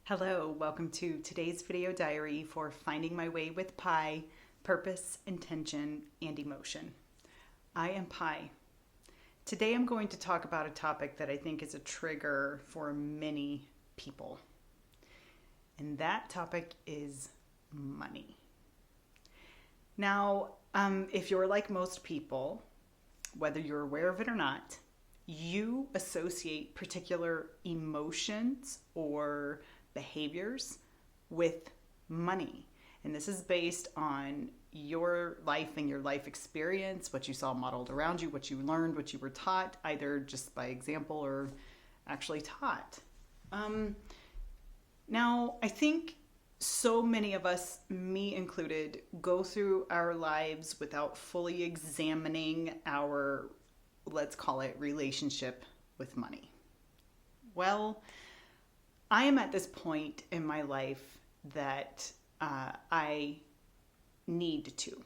Hello, welcome to today's video diary for Finding My Way with Pi, Purpose, Intention, and Emotion. I am Pi. Today I'm going to talk about a topic that I think is a trigger for many people. And that topic is money. Now, if you're like most people, whether you're aware of it or not, you associate particular emotions or behaviors with money. And this is based on your life and your life experience, what you saw modeled around you, what you learned, what you were taught, either just by example or actually taught. Now, I think so many of us, me included, go through our lives without fully examining our, let's call it, relationship with money. Well, I am at this point in my life that I need to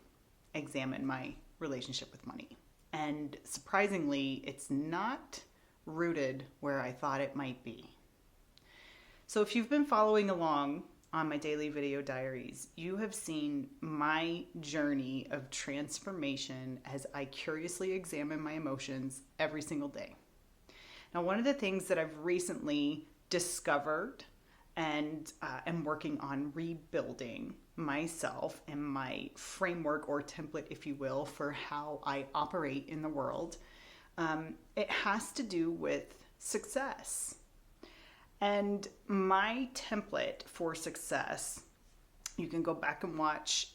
examine my relationship with money. And surprisingly, it's not rooted where I thought it might be. So if you've been following along on my daily video diaries, you have seen my journey of transformation as I curiously examine my emotions every single day. Now, one of the things that I've recently discovered and am working on rebuilding myself and my framework or template, if you will, for how I operate in the world, it has to do with success. And my template for success, you can go back and watch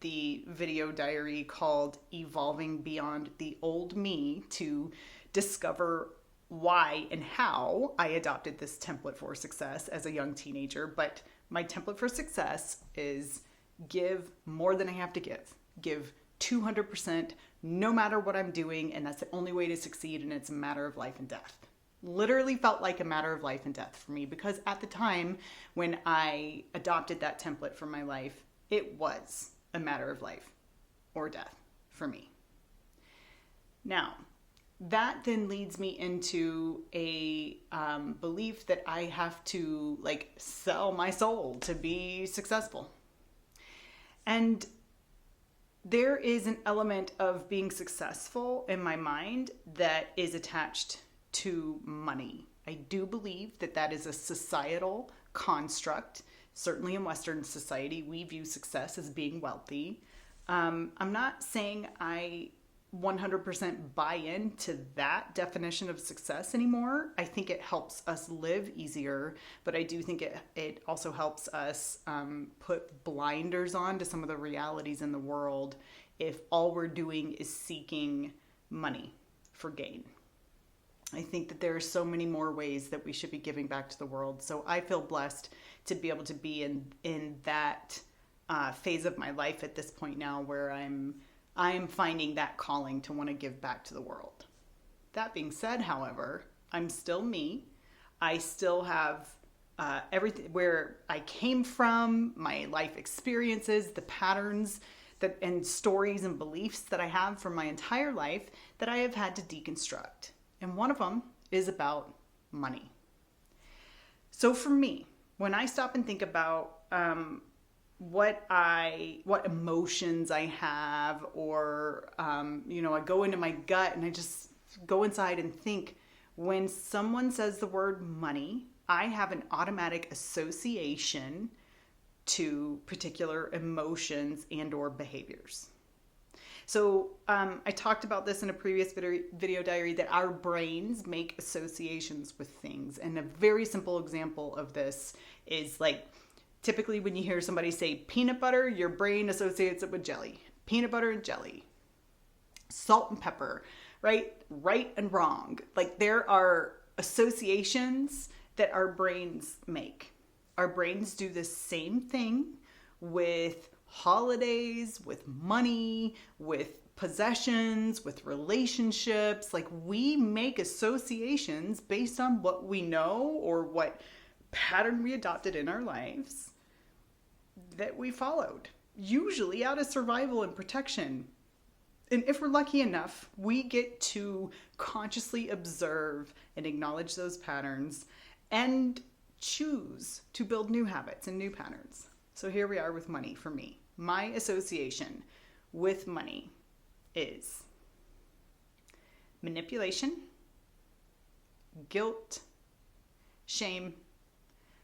the video diary called Evolving Beyond the Old Me to discover why and how I adopted this template for success as a young teenager. But my template for success is give more than I have to give. Give 200% no matter what I'm doing, and that's the only way to succeed, and it's a matter of life and death. Literally felt like a matter of life and death for me, because at the time when I adopted that template for my life, it was a matter of life or death for me. Now, that then leads me into a belief that I have to sell my soul to be successful. And there is an element of being successful in my mind that is attached to money. I do believe that that is a societal construct. Certainly in Western society, we view success as being wealthy. I'm not saying I 100% buy into that definition of success anymore. I think it helps us live easier, but I do think it also helps us put blinders on to some of the realities in the world if all we're doing is seeking money for gain. I think that there are so many more ways that we should be giving back to the world. So I feel blessed to be able to be in that phase of my life at this point now where I am finding that calling to want to give back to the world. That being said, however, I'm still me. I still have everything where I came from, my life experiences, the patterns and stories and beliefs that I have from my entire life that I have had to deconstruct. And one of them is about money. So for me, when I stop and think about what emotions I have, or I go into my gut and I just go inside and think, when someone says the word money, I have an automatic association to particular emotions and or behaviors. So I talked about this in a previous video diary, that our brains make associations with things. And a very simple example of this is typically when you hear somebody say peanut butter, your brain associates it with jelly. Peanut butter and jelly. Salt and pepper, right? Right and wrong. There are associations that our brains make. Our brains do the same thing with holidays, with money, with possessions, with relationships. We make associations based on what we know or what pattern we adopted in our lives that we followed, usually out of survival and protection. And if we're lucky enough, we get to consciously observe and acknowledge those patterns and choose to build new habits and new patterns. So here we are with money for me. My association with money is manipulation, guilt, shame,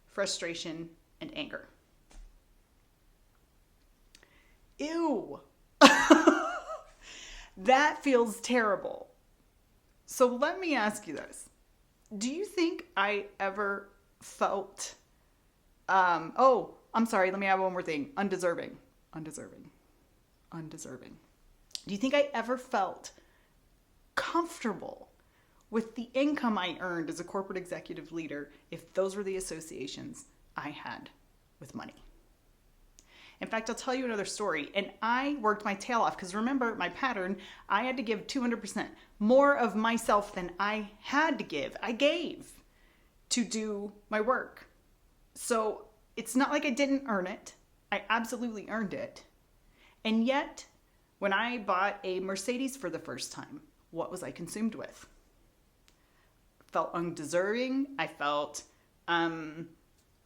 frustration, and anger. Ew. That feels terrible. So let me ask you this. Do you think I ever felt, I'm sorry, let me add one more thing. Undeserving. Do you think I ever felt comfortable with the income I earned as a corporate executive leader if those were the associations I had with money? In fact, I'll tell you another story. And I worked my tail off because remember my pattern, I had to give 200% more of myself than I had to give. I gave to do my work. So it's not like I didn't earn it. I absolutely earned it. And yet, when I bought a Mercedes for the first time, what was I consumed with? Felt undeserving. I felt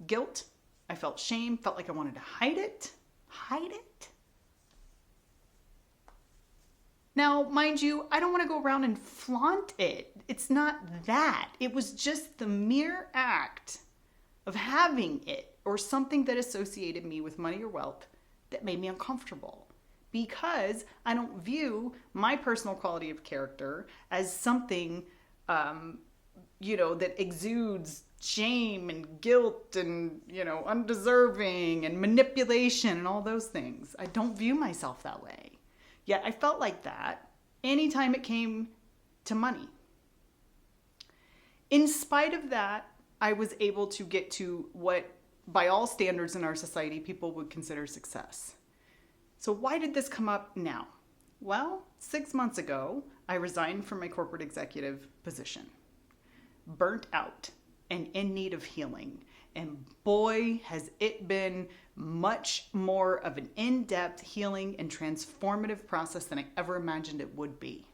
guilt. I felt shame. Felt like I wanted to hide it. Now, mind you, I don't want to go around and flaunt it. It's not that. It was just the mere act of having it or something that associated me with money or wealth that made me uncomfortable, because I don't view my personal quality of character as something, that exudes shame and guilt and, undeserving and manipulation and all those things. I don't view myself that way. Yet I felt like that anytime it came to money. In spite of that, I was able to get to what, by all standards in our society, people would consider success. So why did this come up now? Well, 6 months ago, I resigned from my corporate executive position. Burnt out and in need of healing. And boy, has it been much more of an in-depth healing and transformative process than I ever imagined it would be.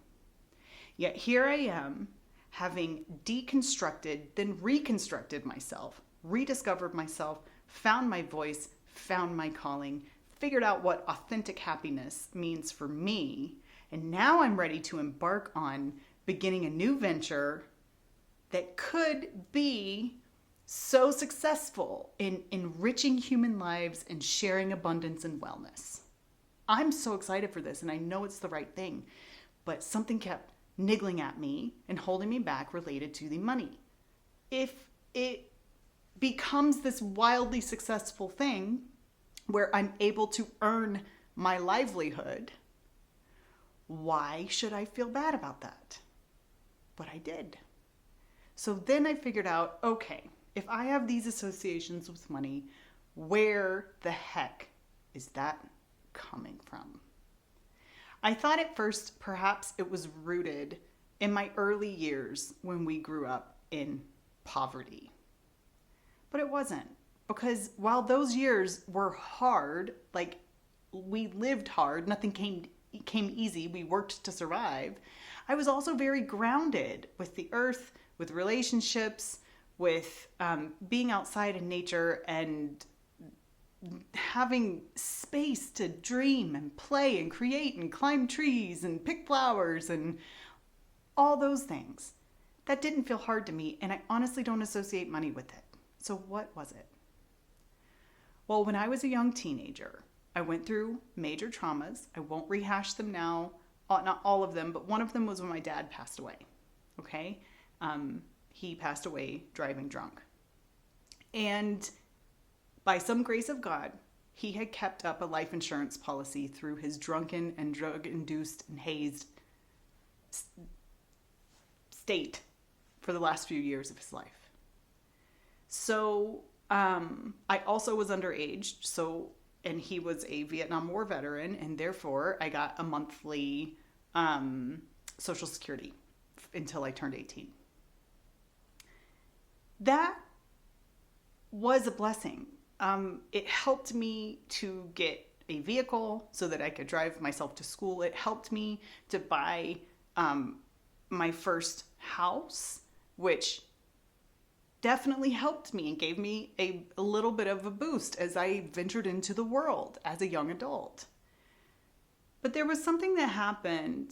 Yet here I am, having deconstructed, then reconstructed myself, rediscovered myself, found my voice, found my calling, figured out what authentic happiness means for me, and now I'm ready to embark on beginning a new venture that could be so successful in enriching human lives and sharing abundance and wellness. I'm so excited for this, and I know it's the right thing, but something kept niggling at me and holding me back related to the money. If it becomes this wildly successful thing where I'm able to earn my livelihood, why should I feel bad about that? But I did. So then I figured out, okay, if I have these associations with money, where the heck is that coming from? I thought at first perhaps it was rooted in my early years when we grew up in poverty. But it wasn't, because while those years were hard, like we lived hard, nothing came easy, we worked to survive, I was also very grounded with the earth, with relationships, with being outside in nature and having space to dream and play and create and climb trees and pick flowers and all those things. That didn't feel hard to me, and I honestly don't associate money with it. So what was it? Well, when I was a young teenager, I went through major traumas. I won't rehash them now, not all of them, but one of them was when my dad passed away, okay? He passed away driving drunk. And by some grace of God, he had kept up a life insurance policy through his drunken and drug-induced and hazed state for the last few years of his life. So I also was underage, and he was a Vietnam War veteran, and therefore I got a monthly Social Security until I turned 18. That was a blessing. It helped me to get a vehicle so that I could drive myself to school. It helped me to buy my first house, which definitely helped me and gave me a little bit of a boost as I ventured into the world as a young adult. But there was something that happened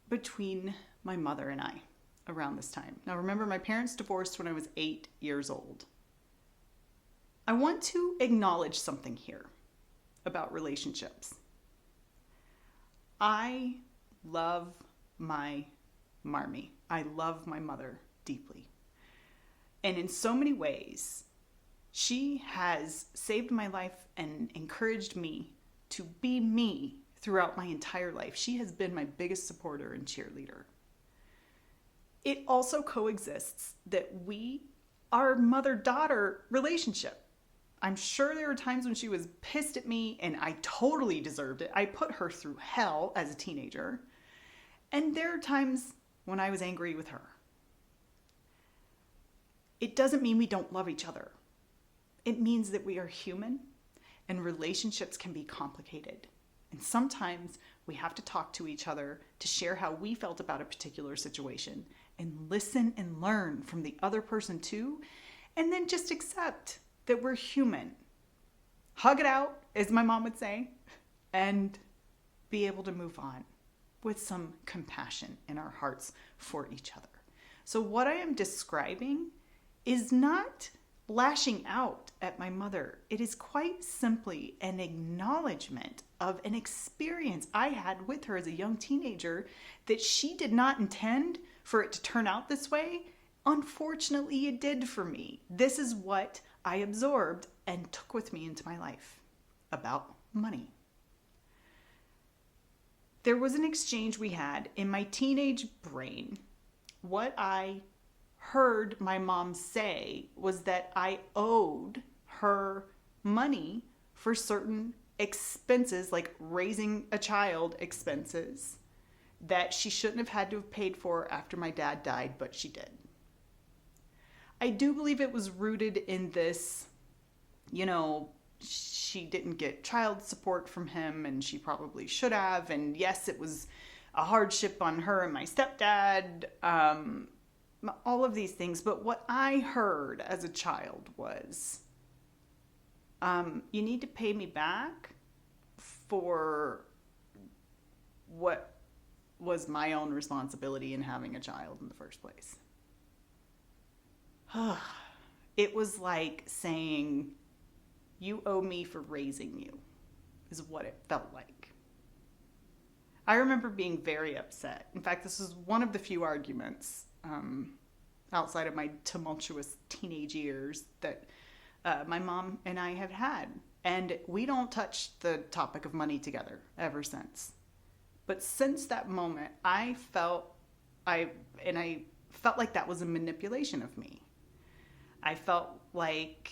between my mother and I around this time. Now, remember, my parents divorced when I was 8 years old. I want to acknowledge something here about relationships. I love my Marmee. I love my mother deeply. And in so many ways, she has saved my life and encouraged me to be me throughout my entire life. She has been my biggest supporter and cheerleader. It also coexists that we are a mother-daughter relationship. I'm sure there were times when she was pissed at me and I totally deserved it. I put her through hell as a teenager. And there are times when I was angry with her. It doesn't mean we don't love each other. It means that we are human and relationships can be complicated. And sometimes we have to talk to each other to share how we felt about a particular situation and listen and learn from the other person too. And then just accept that we're human. Hug it out, as my mom would say, and be able to move on with some compassion in our hearts for each other. So what I am describing is not lashing out at my mother. It is quite simply an acknowledgement of an experience I had with her as a young teenager that she did not intend for it to turn out this way. Unfortunately, it did for me. This is what I absorbed and took with me into my life about money. There was an exchange we had in my teenage brain. What I heard my mom say was that I owed her money for certain expenses, like raising a child expenses, that she shouldn't have had to have paid for after my dad died, but she did. I do believe it was rooted in this, she didn't get child support from him and she probably should have. And yes, it was a hardship on her and my stepdad, all of these things. But what I heard as a child was, you need to pay me back for what was my own responsibility in having a child in the first place. It was like saying, you owe me for raising you, is what it felt like. I remember being very upset. In fact, this is one of the few arguments outside of my tumultuous teenage years that my mom and I have had. And we don't touch the topic of money together ever since. But since that moment, I felt like that was a manipulation of me. I felt like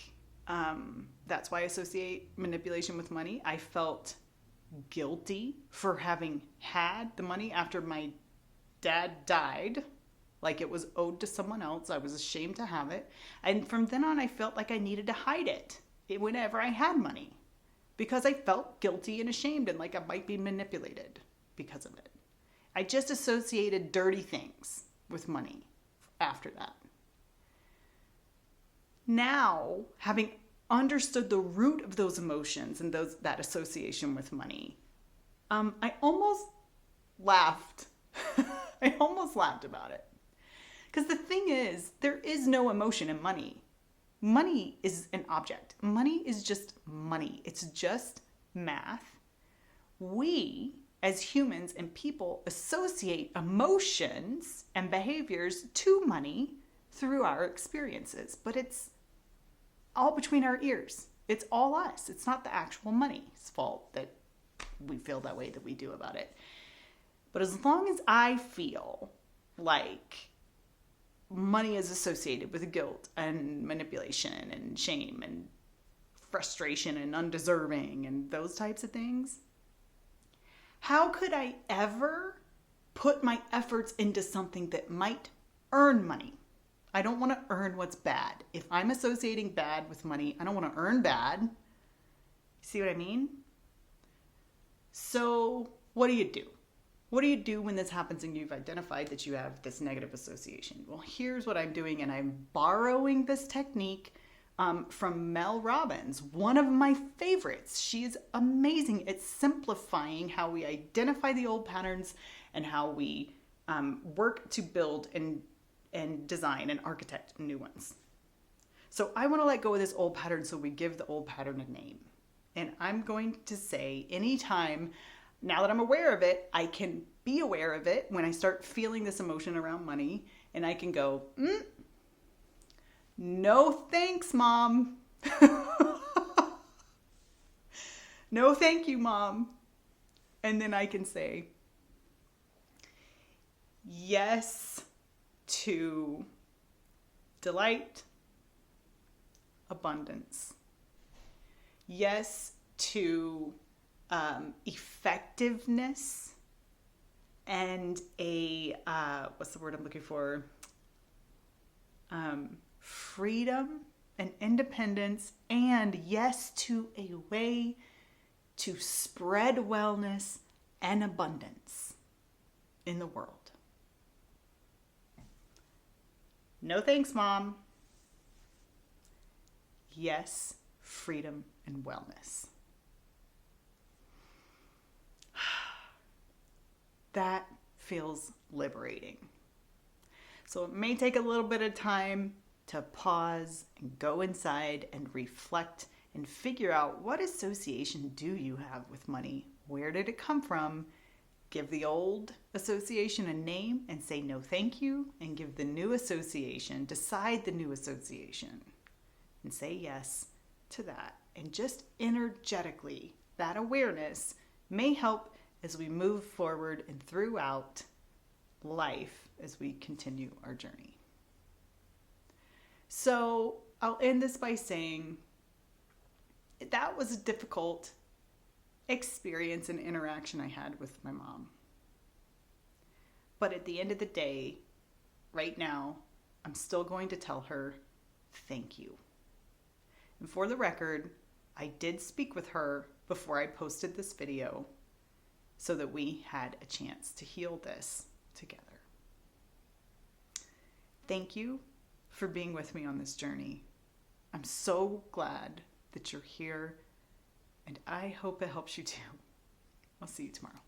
that's why I associate manipulation with money. I felt guilty for having had the money after my dad died, like it was owed to someone else. I was ashamed to have it. And from then on, I felt like I needed to hide it whenever I had money because I felt guilty and ashamed and like I might be manipulated because of it. I just associated dirty things with money after that. Now, having understood the root of those emotions and that association with money, I almost laughed. I almost laughed about it. Because the thing is, there is no emotion in money. Money is an object. Money is just money. It's just math. We, as humans and people, associate emotions and behaviors to money through our experiences. But it's all between our ears. It's all us. It's not the actual money's fault that we feel that way that we do about it. But as long as I feel like money is associated with guilt and manipulation and shame and frustration and undeserving and those types of things, how could I ever put my efforts into something that might earn money? I don't want to earn what's bad. If I'm associating bad with money, I don't want to earn bad. See what I mean? So what do? What do you do when this happens and you've identified that you have this negative association? Well, here's what I'm doing, and I'm borrowing this technique from Mel Robbins, one of my favorites. She's amazing at simplifying how we identify the old patterns and how we work to build and design and architect new ones. So I want to let go of this old pattern, so we give the old pattern a name. And I'm going to say, anytime, now that I'm aware of it, I can be aware of it when I start feeling this emotion around money, and I can go, no thanks, Mom. No thank you, Mom. And then I can say yes to delight, abundance. Yes to effectiveness and what's the word I'm looking for? Freedom and independence, and yes to a way to spread wellness and abundance in the world. No thanks, Mom. Yes, freedom and wellness. That feels liberating. So it may take a little bit of time to pause and go inside and reflect and figure out, what association do you have with money? Where did it come from? Give the old association a name and say no thank you, and give the new association, decide the new association and say yes to that. And just energetically, that awareness may help as we move forward and throughout life as we continue our journey. So I'll end this by saying that was a difficult experience and interaction I had with my mom. But at the end of the day, right now, I'm still going to tell her thank you. And for the record, I did speak with her before I posted this video so that we had a chance to heal this together. Thank you for being with me on this journey. I'm so glad that you're here, and I hope it helps you too. I'll see you tomorrow.